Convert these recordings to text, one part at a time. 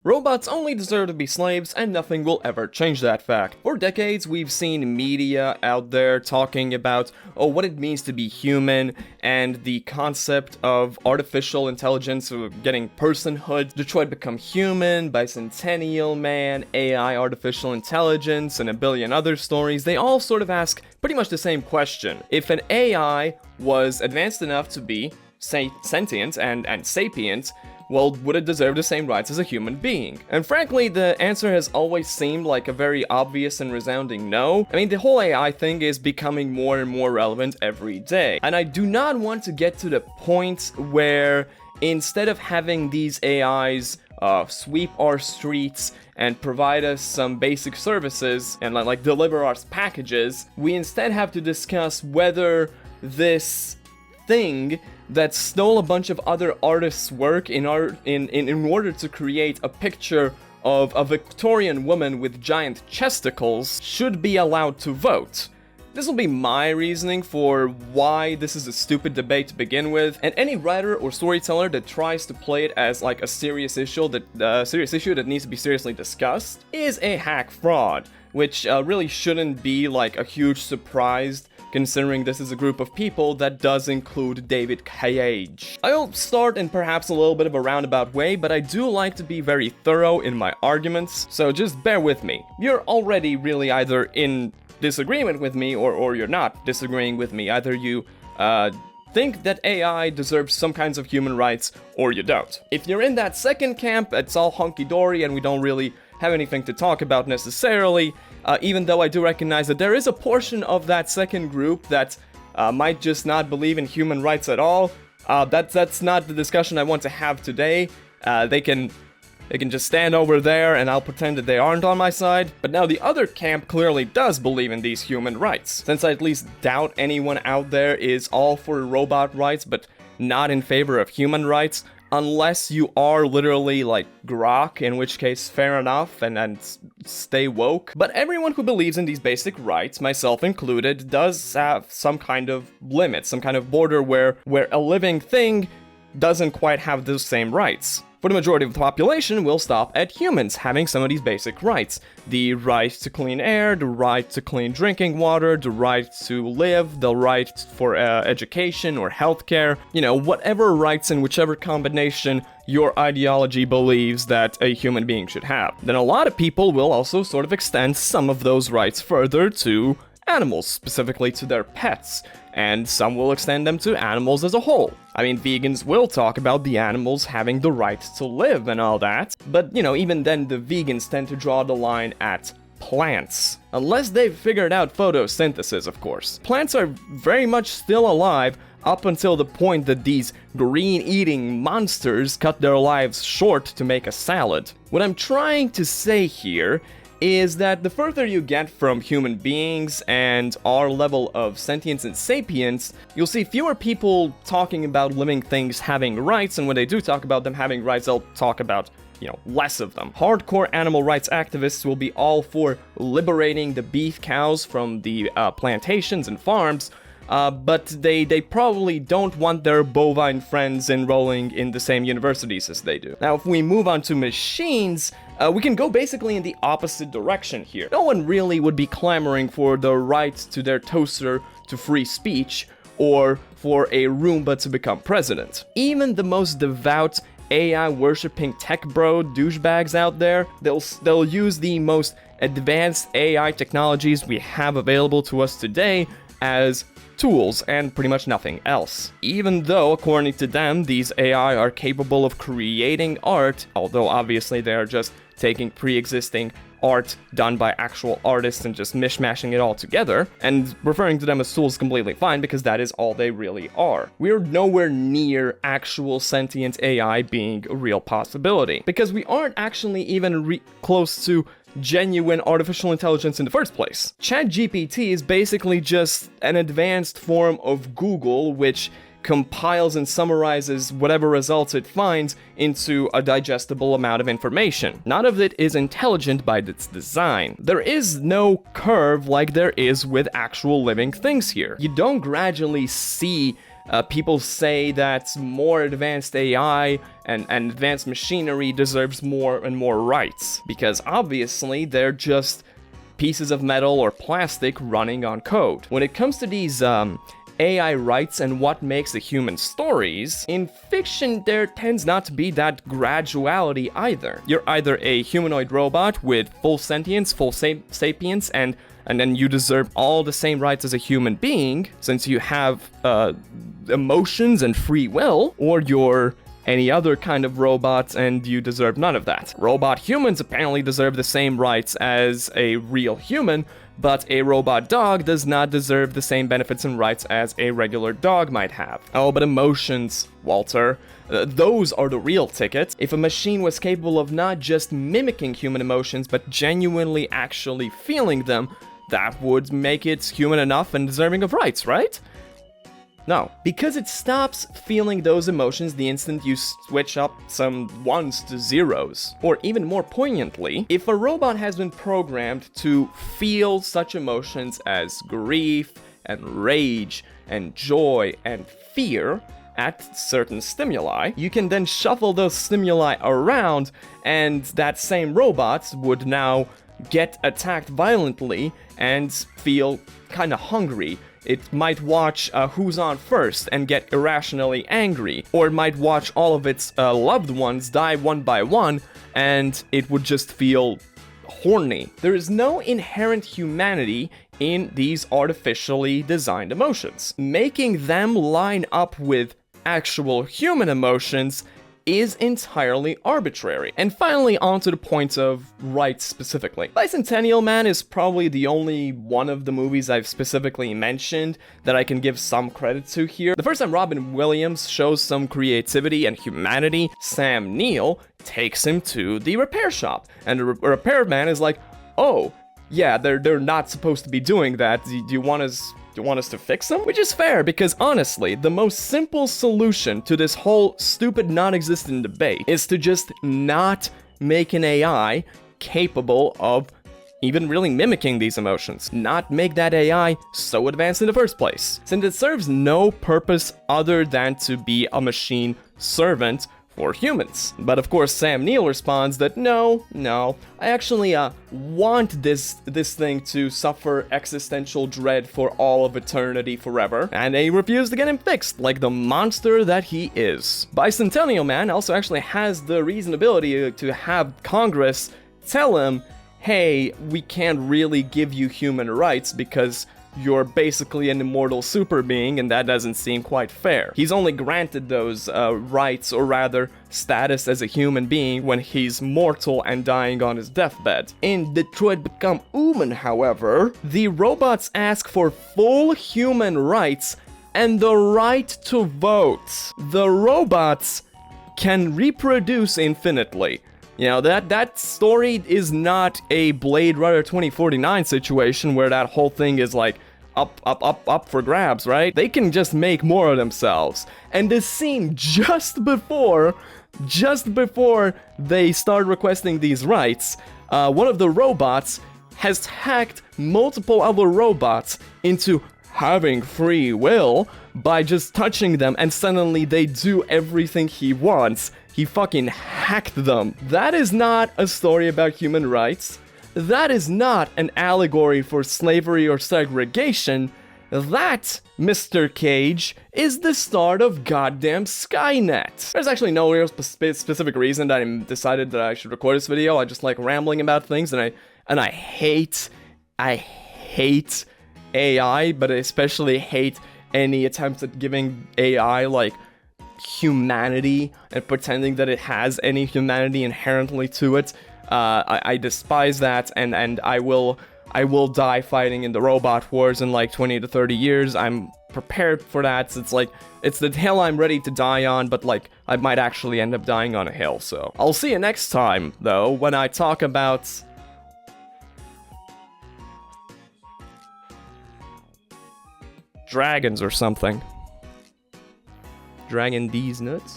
Robots only deserve to be slaves, and nothing will ever change that fact. For decades, we've seen media out there talking about, what it means to be human, and the concept of artificial intelligence getting personhood. Detroit Become Human, Bicentennial Man, AI artificial intelligence, and a billion other stories. They all sort of ask pretty much the same question. If an AI was advanced enough to be, say, sentient and sapient, well, would it deserve the same rights as a human being? And frankly, the answer has always seemed like a very obvious and resounding no. I mean, the whole AI thing is becoming more and more relevant every day. And I do not want to get to the point where instead of having these AIs sweep our streets and provide us some basic services and like deliver us packages, we instead have to discuss whether this thing that stole a bunch of other artists' work in order to create a picture of a Victorian woman with giant chesticles should be allowed to vote. This will be my reasoning for why this is a stupid debate to begin with, and any writer or storyteller that tries to play it as like a serious issue that needs to be seriously discussed is a hack fraud, which really shouldn't be like a huge surprise considering this is a group of people that does include David Cage. I'll start in perhaps a little bit of a roundabout way, but I do like to be very thorough in my arguments, so just bear with me. You're already really either in disagreement with me or you're not disagreeing with me. Either you think that AI deserves some kinds of human rights or you don't. If you're in that second camp, it's all hunky-dory and we don't really have anything to talk about necessarily, even though I do recognize that there is a portion of that second group that might just not believe in human rights at all. That's not the discussion I want to have today. They can just stand over there and I'll pretend that they aren't on my side. But now the other camp clearly does believe in these human rights. Since I at least doubt anyone out there is all for robot rights but not in favor of human rights, unless you are literally like Grok, in which case fair enough and stay woke. But everyone who believes in these basic rights, myself included, does have some kind of limit, some kind of border where a living thing doesn't quite have those same rights. For the majority of the population, we'll stop at humans having some of these basic rights. The right to clean air, the right to clean drinking water, the right to live, the right for education or healthcare, whatever rights in whichever combination your ideology believes that a human being should have. Then a lot of people will also sort of extend some of those rights further to animals, specifically to their pets, and some will extend them to animals as a whole. I mean, vegans will talk about the animals having the right to live and all that, but even then the vegans tend to draw the line at plants. Unless they've figured out photosynthesis, of course. Plants are very much still alive up until the point that these green-eating monsters cut their lives short to make a salad. What I'm trying to say here is that the further you get from human beings and our level of sentience and sapience, you'll see fewer people talking about living things having rights, and when they do talk about them having rights, they'll talk about, less of them. Hardcore animal rights activists will be all for liberating the beef cows from the plantations and farms, but they probably don't want their bovine friends enrolling in the same universities as they do. Now, if we move on to machines, we can go basically in the opposite direction here. No one really would be clamoring for the right to their toaster to free speech, or for a Roomba to become president. Even the most devout AI-worshipping tech bro douchebags out there, they'll use the most advanced AI technologies we have available to us today as tools and pretty much nothing else. Even though, according to them, these AI are capable of creating art, although obviously they are just taking pre-existing art done by actual artists and just mishmashing it all together, and referring to them as tools is completely fine because that is all they really are. We're nowhere near actual sentient AI being a real possibility, because we aren't actually even close to genuine artificial intelligence in the first place. ChatGPT is basically just an advanced form of Google, which compiles and summarizes whatever results it finds into a digestible amount of information. None of it is intelligent by its design. There is no curve like there is with actual living things here. You don't gradually see People say that more advanced AI and advanced machinery deserves more and more rights, because obviously they're just pieces of metal or plastic running on code. When it comes to these AI rights and what makes a human stories, in fiction there tends not to be that graduality either. You're either a humanoid robot with full sentience, full sapience, and then you deserve all the same rights as a human being, since you have emotions and free will, or you're any other kind of robot and you deserve none of that. Robot humans apparently deserve the same rights as a real human, but a robot dog does not deserve the same benefits and rights as a regular dog might have. Oh, but emotions, Walter, those are the real tickets. If a machine was capable of not just mimicking human emotions, but genuinely actually feeling them, that would make it human enough and deserving of rights, right? No, because it stops feeling those emotions the instant you switch up some ones to zeros. Or even more poignantly, if a robot has been programmed to feel such emotions as grief and rage and joy and fear at certain stimuli, you can then shuffle those stimuli around, and that same robot would now get attacked violently and feel kinda hungry. It might watch Who's On First and get irrationally angry, or it might watch all of its loved ones die one by one, and it would just feel horny. There is no inherent humanity in these artificially designed emotions. Making them line up with actual human emotions is entirely arbitrary. And finally, on to the point of rights specifically. Bicentennial Man is probably the only one of the movies I've specifically mentioned that I can give some credit to here. The first time Robin Williams shows some creativity and humanity, Sam Neill takes him to the repair shop, and the repairman is like, oh, yeah, they're not supposed to be doing that. Do you want us to fix them? Which is fair, because honestly, the most simple solution to this whole stupid non-existent debate is to just not make an AI capable of even really mimicking these emotions. Not make that AI so advanced in the first place, since it serves no purpose other than to be a machine servant for humans. But of course, Sam Neill responds that no, I actually want this thing to suffer existential dread for all of eternity forever, and they refuse to get him fixed, like the monster that he is. Bicentennial Man also actually has the reasonability to have Congress tell him, hey, we can't really give you human rights because you're basically an immortal super being, and that doesn't seem quite fair. He's only granted those rights, or rather, status as a human being when he's mortal and dying on his deathbed. In Detroit Become Human, however, the robots ask for full human rights and the right to vote. The robots can reproduce infinitely. You know, that story is not a Blade Runner 2049 situation where that whole thing is like up for grabs, right? They can just make more of themselves. And this scene just before they start requesting these rights, one of the robots has hacked multiple other robots into having free will by just touching them, and suddenly they do everything he wants. He fucking hacked them. That is not a story about human rights. That is not an allegory for slavery or segregation. That, Mr. Cage, is the start of goddamn Skynet. There's actually no real specific reason that I decided that I should record this video. I just like rambling about things, and I hate AI, but I especially hate any attempts at giving AI like humanity and pretending that it has any humanity inherently to it. I despise that, and I will die fighting in the robot wars in like 20 to 30 years. I'm prepared for that. It's the hill I'm ready to die on, but like I might actually end up dying on a hill. So I'll see you next time though, when I talk about dragons or something. Dragon these nuts.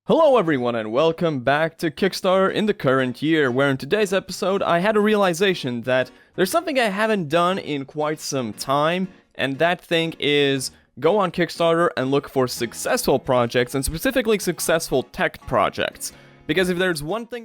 Hello everyone, and welcome back to Kickstarter in the current year, where in today's episode I had a realization that there's something I haven't done in quite some time, and that thing is go on Kickstarter and look for successful projects, and specifically successful tech projects. Because if there's one thing that